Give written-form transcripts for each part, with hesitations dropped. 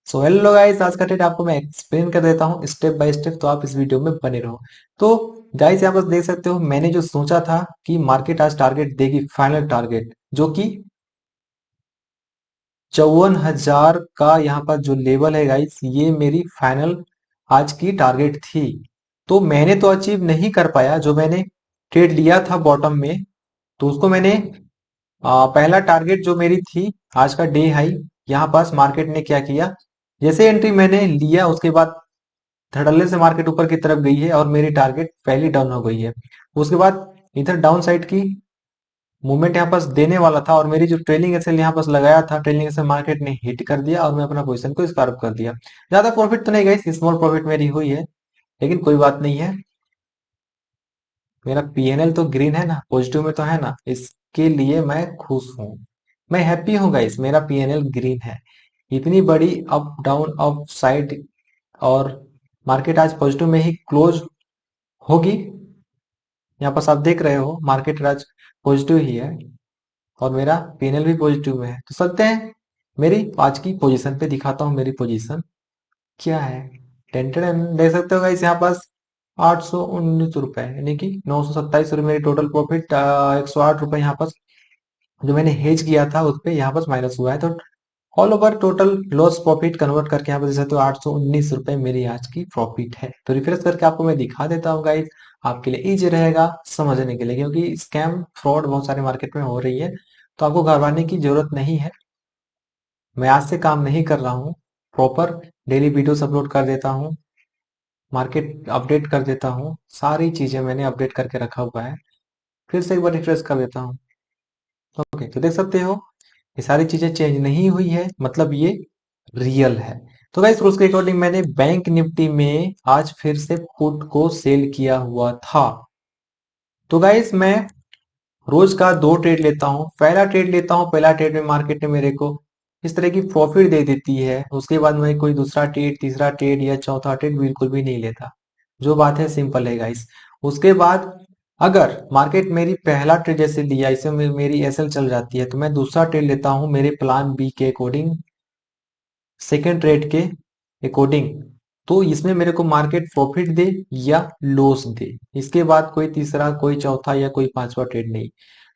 So hello guys, आज का trade आपको मैं एक्सप्लेन कर देता हूँ स्टेप बाय स्टेप, तो आप इस वीडियो में बने रहो। तो गाइस यहाँ पर देख सकते हो, मैंने जो सोचा था कि मार्केट आज टारगेट देगी, फाइनल टारगेट जो कि 54,000 का यहाँ पर जो लेवल है गाइस, ये मेरी फाइनल आज की टारगेट थी। तो मैंने तो अचीव नहीं कर पाया, जो मैंने ट्रेड लिया था बॉटम में, तो उसको मैंने पहला टारगेट जो मेरी थी आज का डे हाई, यहाँ पास मार्केट ने क्या किया, जैसे एंट्री मैंने लिया उसके बाद धड़ल्ले से मार्केट ऊपर की तरफ गई है और मेरी टारगेट पहली डाउन हो गई है। उसके बाद इधर डाउन साइड की मूवमेंट यहाँ पास देने वाला था और मेरी जो ट्रेलिंग एसएल यहाँ पास लगाया था, ट्रेलिंग एसएल मार्केट ने हिट कर दिया और मैं अपना पोजीशन को स्क्वायर कर दिया। ज्यादा प्रॉफिट तो नहीं गई, स्मॉल प्रॉफिट मेरी हुई है, लेकिन कोई बात नहीं है। मेरा पीएनएल तो ग्रीन है ना, पॉजिटिव में तो है ना, इसके लिए मैं खुश हूँ, मैं हैप्पी हूँ गाइस। मेरा पीएनएल ग्रीन है। इतनी बड़ी अप डाउन अप साइड और मार्केट आज पॉजिटिव में ही क्लोज होगी। यहाँ पास आप देख रहे हो मार्केट आज पॉजिटिव ही है और मेरा पीएनएल भी पॉजिटिव में है। तो चलते हैं मेरी आज की पोजीशन पे, दिखाता हूँ मेरी पोजीशन क्या है। टेंटेन देख सकते हो गाइस, यहाँ पास 819 रुपए, यानी कि 927 रुपये मेरी टोटल प्रॉफिट। 108 रुपए यहाँ पास जो मैंने हेज किया था उस पे यहाँ पास माइनस हुआ है। तो all over total loss profit convert करके यहाँ पर देख सकते हो 819 रुपए मेरी आज की प्रॉफिट है। तो रिफ्रेश करके आपको मैं दिखा देता हूँ गाइस, आपके लिए इजी रहेगा समझने के लिए, क्योंकि स्कैम फ्रॉड बहुत सारे मार्केट में हो रही है, तो आपको घबराने की जरूरत नहीं है। मैं आज से काम नहीं कर रहा हूँ, प्रॉपर डेली वीडियोस अपलोड कर देता हूँ, मार्केट अपडेट कर देता हूँ, सारी चीजें मैंने अपडेट करके रखा हुआ है। फिर से एक बार रिफ्रेश कर देता हूँ। ओके, तो देख सकते हो ये सारी चीजें चेंज नहीं हुई है, मतलब ये रियल है। तो गाइस रूल्स के अकॉर्डिंग मैंने बैंक निफ्टी में आज फिर से पुट को सेल किया हुआ था। तो गाइस मैं रोज का दो ट्रेड लेता हूँ। पहला ट्रेड लेता हूँ, पहला ट्रेड में मार्केट ने मेरे को इस तरह की प्रॉफिट दे देती है, उसके बाद मैं कोई दूसरा ट्रेड, तीसरा ट्रेड या चौथा ट्रेड बिल्कुल भी नहीं लेता। जो बात है सिंपल है गाइस। उसके बाद अगर मार्केट मेरी पहला ट्रेड जैसे लिया, इससे मेरी एसएल चल जाती है, तो मैं दूसरा ट्रेड लेता हूँ मेरे प्लान बी के अकॉर्डिंग, सेकेंड ट्रेड के अकॉर्डिंग। तो इसमें मेरे को मार्केट प्रॉफिट दे या लॉस दे, इसके बाद कोई तीसरा, कोई चौथा या कोई पांचवा ट्रेड नहीं।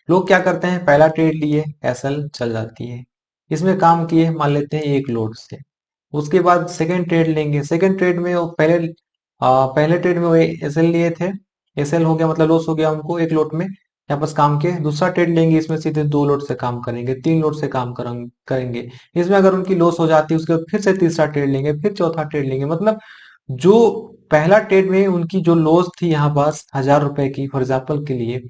लोग क्या करते हैं, पहला ट्रेड लिए एसएल चल जाती है, इसमें काम किए मान लेते हैं एक लोड से, उसके बाद सेकंड ट्रेड लेंगे, सेकंड ट्रेड में वो पहले ट्रेड में वो एसएल लिए थे, एसएल हो गया मतलब लॉस हो गया हमको एक लोट में, यहाँ पास काम के दूसरा ट्रेड लेंगे, इसमें सीधे दो लोट से काम करेंगे, तीन लोट से काम करेंगे। इसमें अगर उनकी लॉस हो जाती है, उसके बाद फिर से तीसरा ट्रेड लेंगे, फिर चौथा ट्रेड लेंगे। मतलब जो पहला ट्रेड में उनकी जो लॉस थी यहाँ पास 1,000 रुपए की फॉर एग्जाम्पल के लिए,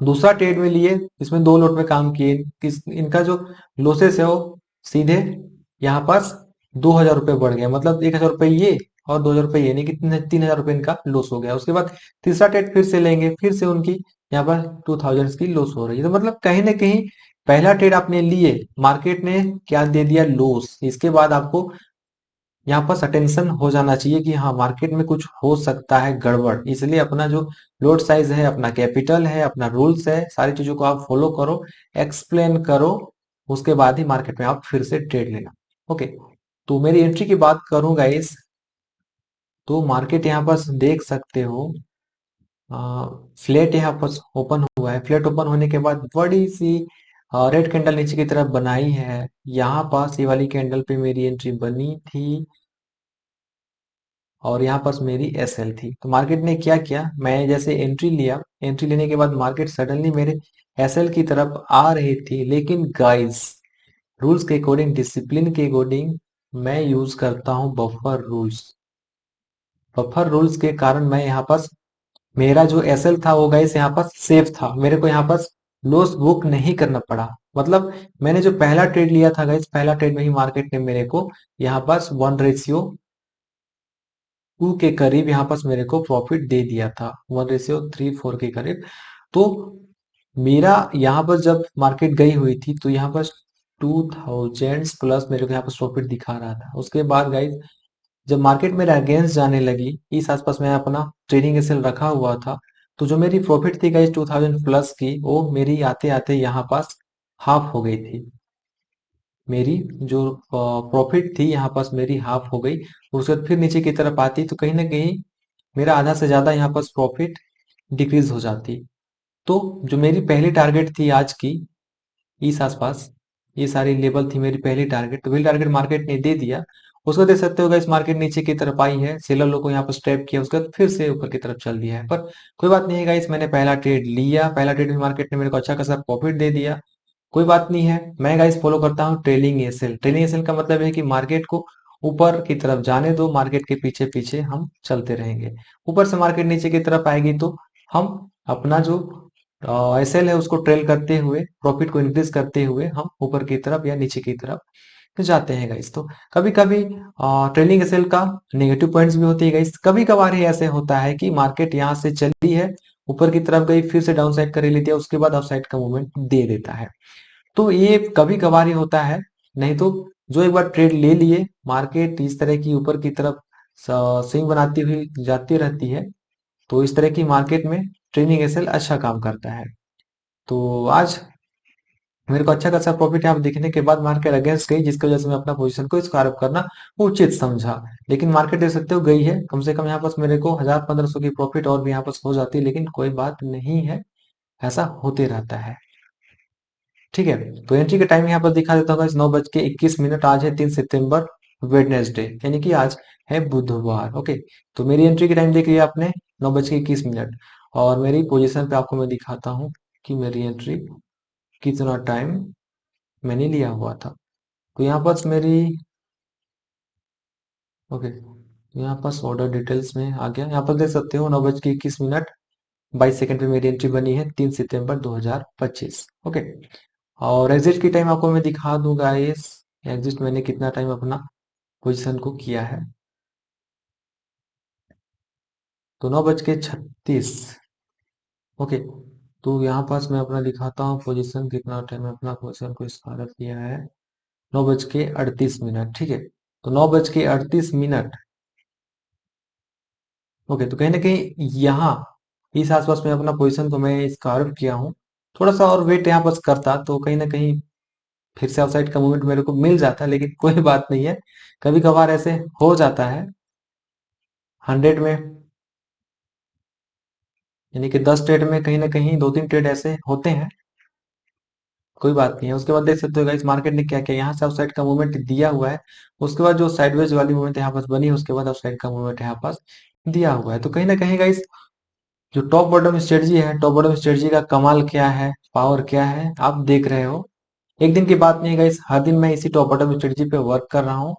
दूसरा ट्रेड में लिए, इसमें दो लोट में काम किए, इनका जो लॉसेस है वो सीधे यहाँ पास 2,000 रुपये बढ़ गया, मतलब 1,000 रुपये ये और 2,000 रुपये ये, नहीं कि 3,000 रुपये इनका लॉस हो गया। उसके बाद तीसरा ट्रेड फिर से लेंगे, फिर से उनकी यहाँ पर 2,000 की लॉस हो रही है। तो मतलब कहीं ना कहीं पहला ट्रेड आपने लिए, मार्केट ने क्या दे दिया, लॉस। इसके बाद आपको यहाँ पर अटेंशन हो जाना चाहिए कि हाँ मार्केट में कुछ हो सकता है गड़बड़, इसलिए अपना जो लोड साइज है, अपना कैपिटल है, अपना रूल्स है, सारी चीजों को आप फॉलो करो, एक्सप्लेन करो, उसके बाद ही मार्केट में आप फिर से ट्रेड लेना। ओके, तो मेरी एंट्री की बात करूं गाइस, तो मार्केट यहाँ पर देख सकते हो फ्लैट यहाँ पर ओपन हुआ है। फ्लैट ओपन होने के बाद बड़ी सी रेड कैंडल नीचे की तरफ बनाई है, यहाँ पास ये वाली कैंडल पे मेरी एंट्री बनी थी और यहाँ पास मेरी एसएल थी। तो मार्केट ने क्या किया, मैं जैसे एंट्री लिया, एंट्री लेने के बाद मार्केट सडनली मेरे एसएल की तरफ आ रही थी, लेकिन गाइस रूल्स के अकॉर्डिंग, डिसिप्लिन के अकॉर्डिंग मैं यूज करता हूँ बफर रूल्स। बफर रूल्स के कारण मैं यहाँ पास, मेरा जो एसएल था वो गाइस यहाँ पास सेफ था, मेरे को यहाँ पास लॉस बुक नहीं करना पड़ा। मतलब मैंने जो पहला ट्रेड लिया था गाइस, पहला ट्रेड में ही मार्केट ने मेरे को यहाँ पास 1:2 के करीब यहाँ पास मेरे को प्रॉफिट दे दिया था, 1:3-4 के करीब। तो मेरा यहाँ पर जब मार्केट गई हुई थी, तो यहाँ पर 2,000 प्लस मेरे को यहाँ पर प्रॉफिट दिखा रहा था। उसके बाद गाइस जब मार्केट मेरे अगेंस्ट जाने लगी, इस आसपास मैं अपना ट्रेडिंग एसएल रखा हुआ था, तो जो मेरी प्रॉफिट थी गाइस 2,000 प्लस की, वो मेरी आते आते यहाँ पास हाफ हो गई थी। मेरी जो प्रॉफिट थी यहाँ पास मेरी हाफ हो गई। उसके बाद फिर नीचे की तरफ आती तो कहीं ना कहीं मेरा आधा से ज्यादा यहाँ पास प्रॉफिट डिक्रीज हो जाती। तो जो मेरी पहली टारगेट थी आज की इस आसपास, ये सारी लेवल थी मेरी पहली टारगेट, तो पहली टारगेट मार्केट ने दे दिया। उसको देख सकते हो गाइस, मार्केट नीचे की तरफ आई है, सेलर लोग को यहाँ पर स्टेप किया, उसके बाद फिर से ऊपर की तरफ चल दिया है। पर कोई बात नहीं है गाइस, मैंने पहला ट्रेड लिया, पहला ट्रेड में मार्केट ने मेरे को अच्छा खासा प्रॉफिट दे दिया। कोई बात नहीं है, मैं गाइस फॉलो करता हूँ ट्रेलिंग एसएल। ट्रेलिंग एसएल का मतलब है कि मार्केट को ऊपर की तरफ जाने दो, मार्केट के पीछे पीछे हम चलते रहेंगे। ऊपर से मार्केट नीचे की तरफ आएगी तो हम अपना जो एसएल है उसको ट्रेल करते हुए, प्रॉफिट को इंक्रीज करते हुए हम ऊपर की तरफ या नीचे की तरफ जाते हैं गाइस। तो कभी कभी ट्रेलिंग एसएल का नेगेटिव पॉइंट्स भी होते हैं गाइस। कभी कभार ही ऐसे होता है कि मार्केट यहाँ से चली है, ऊपर की तरफ गई, फिर से डाउन साइड कर लेती है, उसके बाद अप साइड का मूवमेंट दे देता है। तो ये कभी कभार ही होता है, नहीं तो जो एक बार ट्रेड ले लिए, मार्केट इस तरह की ऊपर की तरफ स्विंग बनाती हुई जाती रहती है। तो इस तरह की मार्केट में ट्रेनिंग एसएल अच्छा काम करता है। तो आज मेरे को अच्छा खासा प्रॉफिट यहाँ पे दिखने के बाद मार्केट अगेंस्ट गई, जिसकी वजह से मैं अपना पोजीशन को स्क्वायर करना उचित समझा। लेकिन मार्केट देख सकते हो गई है, कम से कम यहाँ पास मेरे को 1000-1500 की प्रॉफिट और भी यहाँ पास हो जाती है, लेकिन कोई बात नहीं है, ऐसा होते रहता है। ठीक है, तो एंट्री का टाइम यहाँ पर दिखा देता हूँ 9:21। आज है 3 सितंबर, वेडनेसडे, यानी कि आज है बुधवार। ओके, तो मेरी एंट्री की टाइम देख लिया आपने, 9:21। और मेरी पोजीशन पे आपको मैं दिखाता हूँ कि मेरी एंट्री कितना टाइम मैंने लिया हुआ था। तो यहाँ पास मेरी, ओके, तो यहाँ पास ऑर्डर डिटेल्स में आ गया, यहाँ पर देख सकते हो 9:21 22 पे मेरी एंट्री बनी है, 3 सितंबर 2025। ओके, और एग्जिट की टाइम आपको मैं दिखा दूंगा, इस एग्जिट मैंने कितना टाइम अपना पोजीशन को किया है। तो 9:36। ओके, तो यहाँ पास मैं अपना दिखाता हूँ पोजीशन, कितना टाइम अपना पोजीशन को स्क्वायर किया है, 9:38। ठीक है, तो 9:38। ओके, तो कहीं ना कहीं यहाँ इस आसपास में अपना पोजीशन को मैं स्क्वायर किया हूँ। थोड़ा सा और वेट यहाँ पास करता तो कहीं ना कहीं फिर से आउटसाइड का मूवमेंट मेरे को मिल जाता, लेकिन कोई बात नहीं है, कभी कभार ऐसे हो जाता है। 100 में, यानी कि 10 ट्रेड में कहीं ना कहीं 2-3 ट्रेड ऐसे होते हैं, कोई बात नहीं है। उसके बाद देख सकते हो गाइस, मार्केट ने क्या किया, यहाँ से अपसाइड का मूवमेंट दिया हुआ है, उसके बाद जो साइडवेज वाली मूवमेंट यहाँ पास बनी है, उसके बाद अपसाइड का मूवमेंट यहाँ पास दिया हुआ है। तो कहीं ना कहीं गाइस, जो टॉप बॉटम स्ट्रेटजी है, टॉप बॉटम स्ट्रेटजी का कमाल क्या है, पावर क्या है, आप देख रहे हो। एक दिन की बात नहीं गाइस, हर दिन मैं इसी टॉप बॉटम स्ट्रेटजी पे वर्क कर रहा हूँ,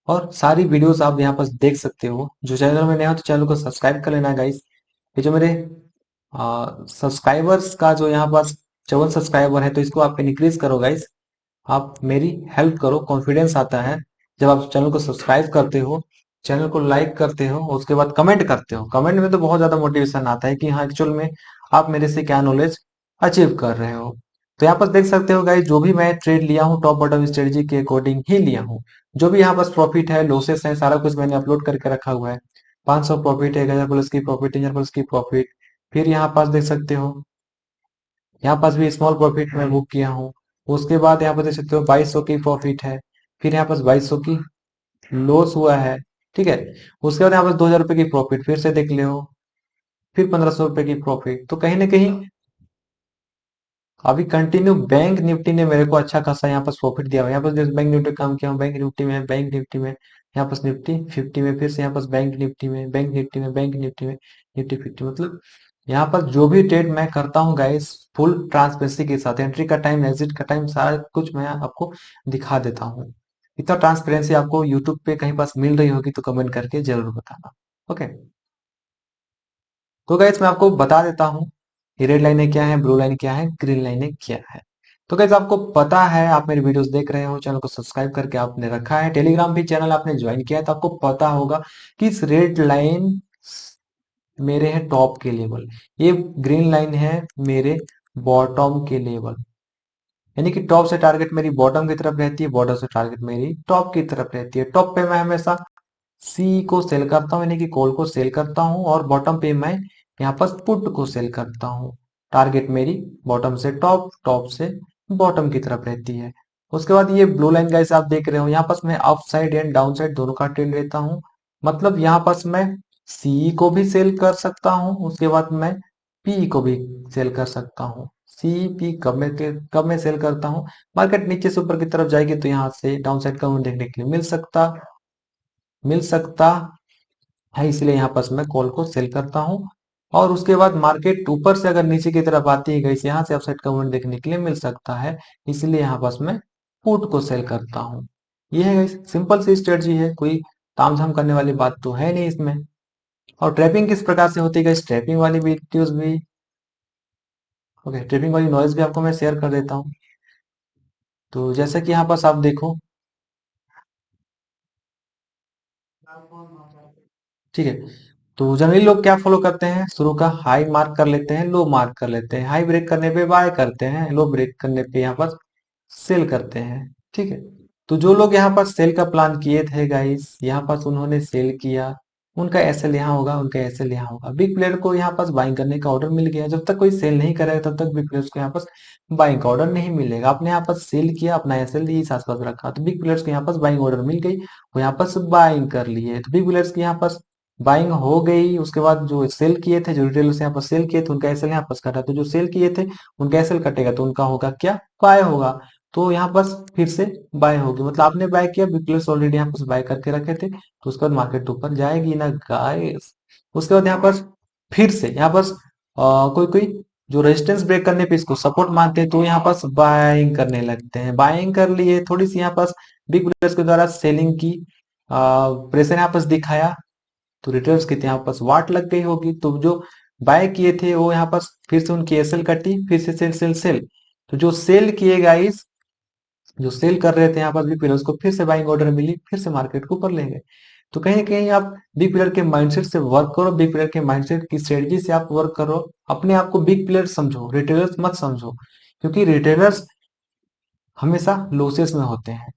और सारी वीडियोस आप यहाँ पास देख सकते हो। जो चैनल में नया हो तो चैनल को सब्सक्राइब कर लेना गाइस। ये जो मेरे सब्सक्राइबर्स का जो यहाँ पास 54 सब्सक्राइबर है, तो इसको आप इंक्रीज करो गाइस। आप मेरी हेल्प करो, कॉन्फिडेंस आता है जब आप चैनल को सब्सक्राइब करते हो, चैनल को लाइक करते हो, उसके बाद कमेंट करते हो। कमेंट में तो बहुत ज्यादा मोटिवेशन आता है कि हाँ, एक्चुअल में आप मेरे से क्या नॉलेज अचीव कर रहे हो। तो यहाँ पर देख सकते हो गाइस, जो भी मैं ट्रेड लिया हूँ टॉप बॉटम स्ट्रेटजी के अकॉर्डिंग ही लिया हूँ। जो भी यहाँ पास प्रॉफिट है, लॉसेस है, सारा कुछ मैंने अपलोड करके रखा हुआ है। 500 प्रॉफिट है, 1000 प्लस की प्रॉफिट, 1000 प्लस की प्रॉफिट। फिर यहाँ पास देख सकते हो, यहाँ पास भी स्मॉल प्रॉफिट में बुक किया हूँ। उसके बाद यहाँ पर देख सकते हो 2200 की प्रॉफिट है। फिर यहाँ पास 2200 की लॉस हुआ है। ठीक है, उसके बाद यहाँ पास 2000 रुपए की प्रॉफिट फिर से देख ले हो, फिर 1500 रुपए की प्रॉफिट। तो कहीं ना कहीं अभी कंटिन्यू बैंक निफ्टी ने मेरे को अच्छा खासा यहाँ पास प्रॉफिट दिया हुआ है। यहाँ पास जैसे बैंक निफ्टी काम किया हूँ, बैंक निफ्टी में, बैंक निफ्टी में, यहाँ पास निफ्टी 50 में, फिर से यहाँ पास बैंक निफ्टी में, बैंक निफ्टी में, बैंक निफ्टी में, निफ्टी 50, मतलब यहाँ पर जो भी ट्रेड मैं करता हूँ गाइस, फुल ट्रांसपेरेंसी के साथ एंट्री का टाइम, एग्जिट का टाइम, सारा कुछ मैं आपको दिखा देता हूँ। इतना ट्रांसपेरेंसी आपको यूट्यूब पे कहीं पास मिल रही होगी तो कमेंट करके जरूर बताना। ओके, तो गाइस मैं आपको बता देता हूँ, ये रेड लाइनें क्या है, ब्लू लाइन क्या है, ग्रीन लाइनें क्या है। तो गाइस आपको पता है, आप मेरे वीडियोस देख रहे हो, चैनल को सब्सक्राइब करके आपने रखा है, टेलीग्राम भी चैनल आपने ज्वाइन किया है, तो आपको पता होगा कि इस रेड लाइन मेरे है टॉप के लेवल, ये ग्रीन लाइन है मेरे बॉटम के लेवल। यानी कि टॉप से टारगेट मेरी बॉटम की तरफ रहती है, बॉटम से टारगेट मेरी टॉप की तरफ रहती है। टॉप पे मैं हमेशा सी को सेल करता हूँ, यानी कि कॉल को सेल करता हूँ, और बॉटम पे मैं यहाँ पर पुट को सेल करता हूँ। टारगेट मेरी बॉटम से टॉप, टॉप से बॉटम की तरफ रहती है। उसके बाद ये ब्लू लाइन गाइस आप देख रहे हो, यहाँ पास मैं up side and down side दोनों का ट्रेड लेता हूँ। मतलब यहाँ पास मैं सी को भी सेल कर सकता हूँ, उसके बाद मैं पी को भी सेल कर सकता हूँ। सी पी कब मैं सेल करता हूँ, मार्केट नीचे से ऊपर की तरफ जाएगी तो यहाँ से डाउन साइड का मूव देखने के लिए मिल सकता है, इसलिए यहाँ पर मैं कॉल को सेल करता हूँ। और उसके बाद मार्केट ऊपर से अगर नीचे की तरफ आती है गाइस, यहाँ से अपसाइड का मूवमेंट देखने के लिए मिल सकता है, इसलिए यहाँ पर मैं पुट को सेल करता हूँ। ये है गाइस, सिंपल सी स्ट्रेटजी है, कोई तामझाम करने वाली बात तो है नहीं इसमें। और ट्रैपिंग किस प्रकार से होती है गाइस, ट्रैपिंग वाली वीडियोस भी, ओके, ट्रैपिंग वाली नॉलेज भी आपको मैं शेयर कर देता हूँ। तो जैसा कि यहाँ पास आप देखो, ठीक है, तो जनरली लोग क्या फॉलो करते हैं, शुरू का हाई मार्क कर लेते हैं, लो मार्क कर लेते हैं, हाई ब्रेक करने पे बाय करते हैं, लो ब्रेक करने पे यहाँ पर सेल करते हैं। ठीक है, तो जो लोग यहाँ पर सेल का प्लान किए थे गाइस, यहाँ पर उन्होंने सेल किया, उनका एसएल यहाँ होगा, उनका एसएल यहाँ होगा। बिग प्लेयर को यहाँ पर बाइंग करने का ऑर्डर मिल गया, जब तक कोई सेल नहीं करेगा तब तक बिग प्लेयर्स को यहाँ पर बाइंग का ऑर्डर नहीं मिलेगा। आपने यहाँ पर सेल किया, अपना एसएल इस आसपास रखा, तो बिग प्लेयर्स को यहाँ पर बाइंग ऑर्डर मिल गई, वो यहाँ पर बाइंग कर लिए, तो बिग प्लेयर्स की यहाँ पर बाइंग हो गई। उसके बाद जो सेल किए थे, जो रिटेलर्स यहाँ पर सेल किए थे, उनका एसएल यहाँ पर कटा, तो जो सेल किए थे उनका एसएल कटेगा, तो उनका होगा क्या, बाय होगा। तो यहाँ पर फिर से बाय होगी, मतलब आपने बाय किया, बिग ऑलरेडी यहाँ पर बाय करके रखे थे, तो उसके बाद मार्केट ऊपर जाएगी ना गाइस। उसके बाद यहाँ पर फिर से यहाँ पर कोई कोई जो रेजिस्टेंस ब्रेक करने पे इसको सपोर्ट मानते हैं, तो यहाँ पास बाइंग करने लगते हैं, बाइंग कर लिए, थोड़ी सी यहाँ पास बिग प्लेयर्स के द्वारा सेलिंग की प्रेशर यहाँ पास दिखाया, तो रिटर्न्स की यहाँ पास वाट लग गई होगी, तो जो बाय किए थे वो यहाँ पास फिर से उनकी एसएल कटी, फिर से सेल सेल सेल, तो जो सेल किए गाइस, जो सेल कर रहे थे यहाँ पर बिग पिलर्स को फिर से बाइंग ऑर्डर मिली, फिर से मार्केट को ऊपर ले गए। तो कहीं ना कहीं आप बिग पिलर के माइंडसेट से वर्क करो, बिग पिलर के माइंडसेट की स्ट्रेटजी से आप वर्क करो, अपने आप को बिग पिलर समझो, रिटेलर्स मत समझो, क्योंकि रिटेलर्स हमेशा लॉसेस में होते हैं,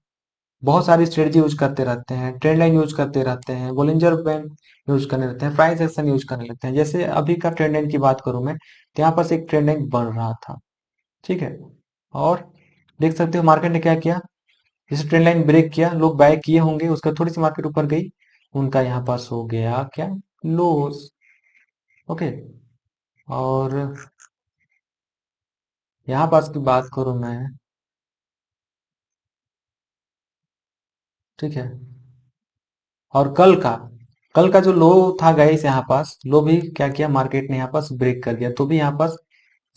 बहुत सारी स्ट्रेटजी यूज करते रहते हैं, ट्रेंड लाइन यूज करते रहते हैं, बोलिंजर बैंड यूज करने रहते हैं, प्राइस एक्शन यूज करने लगते हैं। जैसे अभी का ट्रेंड लाइन की बात करूं मैं, तो यहाँ पर एक ट्रेंड लाइन बन रहा था, ठीक है, और देख सकते हो मार्केट ने क्या किया, जैसे ट्रेंड लाइन ब्रेक किया, लोग बाय किए होंगे, उसका थोड़ी सी मार्केट ऊपर गई, उनका यहाँ पास हो गया क्या, लॉस। ओके, और यहाँ पास की बात करूं मैं, ठीक है, और कल का जो लो था गाइस, यहाँ पास लो भी क्या किया, मार्केट ने यहाँ पास ब्रेक कर दिया, तो भी यहाँ पास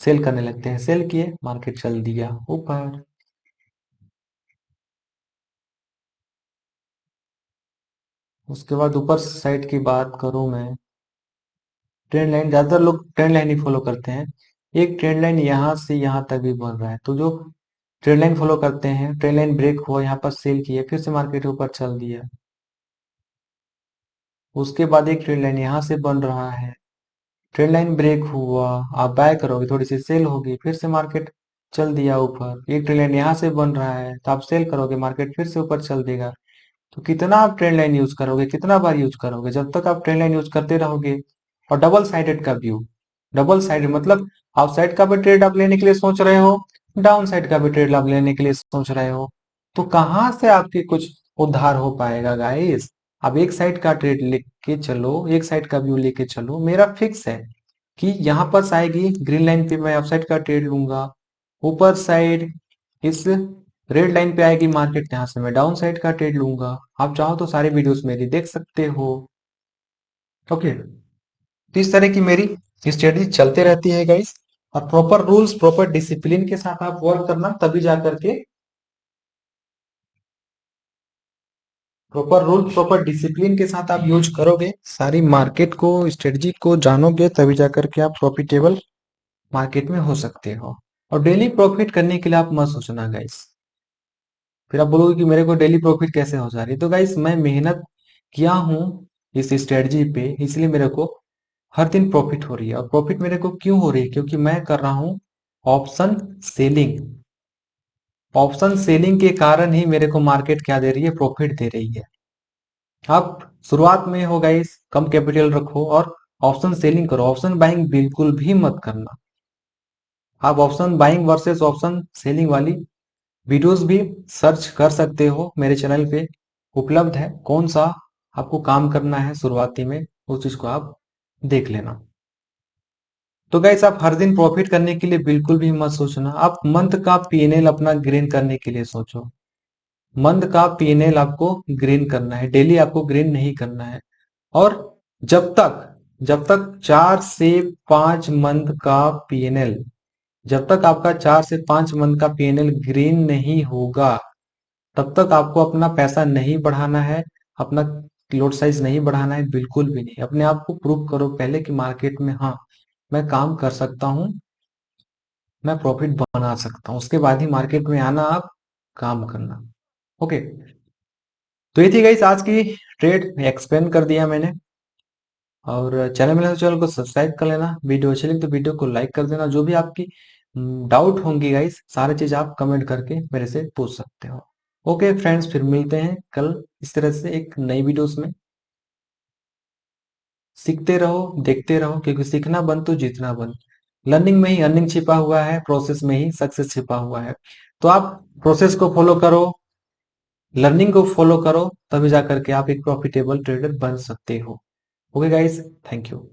सेल करने लगते हैं, सेल किए, मार्केट चल दिया ऊपर। उसके बाद ऊपर साइड की बात करूं मैं, ट्रेंड लाइन, ज्यादातर लोग ट्रेंड लाइन ही फॉलो करते हैं, एक ट्रेंड लाइन यहाँ से यहाँ तक भी बन रहा है, तो जो ट्रेंड लाइन फॉलो करते हैं, ट्रेंड लाइन ब्रेक हुआ, यहाँ पर सेल किया, फिर से मार्केट ऊपर चल दिया, उसके बाद एक ट्रेंड लाइन यहाँ से बन रहा है, ट्रेंड लाइन ब्रेक हुआ, आप बाय करोगे, थोड़ी सी सेल होगी, फिर से मार्केट चल दिया ऊपर, एक ट्रेंड लाइन यहाँ से बन रहा है, तो आप सेल करोगे, मार्केट फिर से ऊपर चल देगा। तो कितना आप ट्रेंड लाइन यूज करोगे, कितना बार यूज करोगे, जब तक आप ट्रेंड लाइन यूज करते रहोगे। और डबल साइडेड का व्यू, डबल साइड मतलब आप साइड का भी ट्रेड आप लेने के लिए सोच रहे हो, डाउन साइड का भी ट्रेड आप लेने के लिए सोच रहे हो, तो कहाँ से आपकी कुछ उद्धार हो पाएगा गाइस। अब एक साइड का ट्रेड लेके चलो, एक साइड का व्यू लेके चलो, मेरा फिक्स है कि यहाँ पर आएगी ग्रीन लाइन पे मैं अपसाइड का ट्रेड लूंगा, ऊपर साइड इस रेड लाइन पे आएगी मार्केट, यहाँ से मैं डाउन साइड का ट्रेड लूंगा। आप चाहो तो सारी वीडियोस मेरी देख सकते हो। ओके, तो इस तरह की मेरी स्ट्रेटजी चलते रहती है गाइस, और प्रॉपर रूल्स प्रॉपर डिसिप्लिन के साथ आप वर्क करना, तभी जा करके प्रॉपर रूल प्रॉपर डिसिप्लिन के साथ आप यूज करोगे, सारी मार्केट को स्ट्रेटजी को जानोगे, तभी जा करके आप प्रॉफिटेबल मार्केट में हो सकते हो। और डेली प्रॉफिट करने के लिए आप मत सोचना गाइस, फिर आप बोलोगे कि मेरे को डेली प्रॉफिट कैसे हो जा रही है, तो गाइस मैं मेहनत किया हूँ इस स्ट्रेटजी पे, इसलिए मेरे को हर दिन प्रॉफिट हो रही है। और प्रॉफिट मेरे को क्यों हो रही है, क्योंकि मैं कर रहा हूँ ऑप्शन सेलिंग, ऑप्शन सेलिंग के कारण ही मेरे को मार्केट क्या दे रही है, प्रॉफिट दे रही है। आप शुरुआत में हो गाइस, कम कैपिटल रखो और ऑप्शन सेलिंग करो, ऑप्शन बाइंग बिल्कुल भी मत करना। आप option buying versus option selling वाली वीडियोस भी सर्च कर सकते हो, मेरे चैनल पे उपलब्ध है। कौन सा आपको काम करना है शुरुआती में, उस चीज को आप देख लेना। तो गाइस, आप हर दिन प्रॉफिट करने के लिए बिल्कुल भी मत सोचना, आप मंथ का पीएनएल अपना ग्रीन करने के लिए सोचो। मंथ का पीएनएल आपको ग्रीन करना है, डेली आपको ग्रीन नहीं करना है। और जब तक जब तक 4 से 5 मंथ का पीएनएल, जब तक आपका 4 से 5 मंथ का पीएनएल ग्रीन नहीं होगा, तब तक आपको अपना पैसा नहीं बढ़ाना है, अपना लोड साइज नहीं बढ़ाना है, बिल्कुल भी नहीं। अपने आप को प्रूव करो पहले कि मार्केट में हाँ, मैं काम कर सकता हूँ, मैं प्रॉफिट बना सकता हूँ, उसके बाद ही मार्केट में आना, आप काम करना। ओके, तो ये थी गाइस आज की ट्रेड, एक्सप्लेन कर दिया मैंने। और चैनल में तो चैनल को सब्सक्राइब कर लेना, वीडियो अच्छी लगी तो वीडियो को लाइक कर देना। जो भी आपकी डाउट होंगी गाइस, सारे चीज आप कमेंट करके मेरे से पूछ सकते हो। ओके फ्रेंड्स, फिर मिलते हैं कल इस तरह से एक नई वीडियोस में। सीखते रहो, देखते रहो, क्योंकि सीखना बंद तो जीतना बंद। लर्निंग में ही अर्निंग छिपा हुआ है, प्रोसेस में ही सक्सेस छिपा हुआ है। तो आप प्रोसेस को फॉलो करो, लर्निंग को फॉलो करो, तभी जा करके आप एक प्रॉफिटेबल ट्रेडर बन सकते हो। Okay guys, thank you.